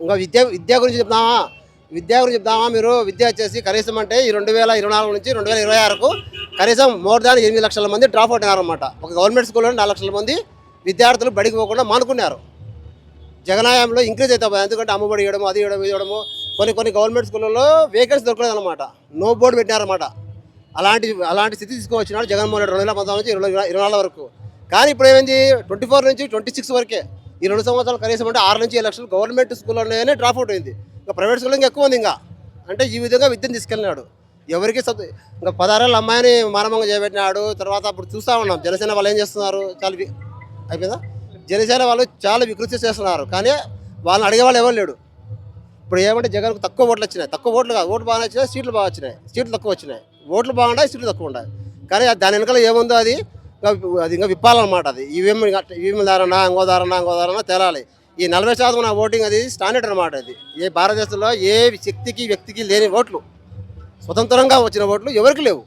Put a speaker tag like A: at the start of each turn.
A: ఇంకా విద్య గురించి చెప్తామా మీరు విద్య వచ్చేసి కనీసం అంటే ఈ 2024 నుంచి 2026కు కనీసం మోర్ దాన్ 8 లక్షల మంది డ్రాప్ అవుట్ అయ్యారన్నమాట. ఒక గవర్నమెంట్ స్కూల్లో 4 లక్షల మంది విద్యార్థులు బడికి పోకుండా మానుకున్నారు. జగనాయంలో ఇంక్రీజ్ అవుతాయి, ఎందుకంటే అమ్మఒడి ఇవ్వడము, అది ఇవ్వడం, ఇది ఇవ్వడము. కొన్ని గవర్నమెంట్ స్కూళ్ళలో వేకెన్సీ దొరకలేదు అనమాట, నో బోర్డు పెట్టినారన్నమాట. అలాంటి స్థితి తీసుకువచ్చినాడు జగన్మోహన్ రెడ్డి 2019 నుంచి 2024 వరకు. కానీ ఇప్పుడు ఏమైంది, 24 నుంచి 26 వరకే ఈ 2 సంవత్సరాలు కనీసం అంటే 6 నుంచి 7 లక్షలు గవర్నమెంట్ స్కూల్లోనే డ్రాప్ అవుట్ అయింది. ఇంకా ప్రైవేట్ స్కూల్లో ఇంకా ఎక్కువ ఉంది. ఇంకా అంటే ఈ విధంగా విద్యను తీసుకెళ్ళినాడు. ఎవరికి ఇంకా 16 ఏళ్ళ అమ్మాయిని మానవంగా చేపెట్టినాడు. తర్వాత అప్పుడు చూస్తూ ఉన్నాం జనసేన వాళ్ళు ఏం చేస్తున్నారు, అయిపోయిందా, జనసేన వాళ్ళు చాలా వికృతి చేస్తున్నారు. కానీ వాళ్ళని అడిగే వాళ్ళు ఎవరు లేడు. ఇప్పుడు ఏమంటే జగన్కు తక్కువ ఓట్లు వచ్చినాయి, తక్కువ ఓట్లు కాదు, ఓట్లు బాగా వచ్చినాయి, సీట్లు బాగా వచ్చినాయి, సీట్లు తక్కువ వచ్చినాయి. ఓట్లు బాగుంటాయి, సీట్లు తక్కువ ఉంటాయి. కానీ దాని వెనకాల ఏముందో అది ఇంకా విప్పాలన్నమాట. అది ఈవీఎం దారన్నా ఇంకో దారన్నా తేలాలి. ఈ 40% నా ఓటింగ్ అది స్టాండర్డ్ అనమాట. అది ఏ భారతదేశంలో ఏ వ్యక్తికి లేని ఓట్లు, స్వతంత్రంగా వచ్చిన ఓట్లు ఎవరికి లేవు.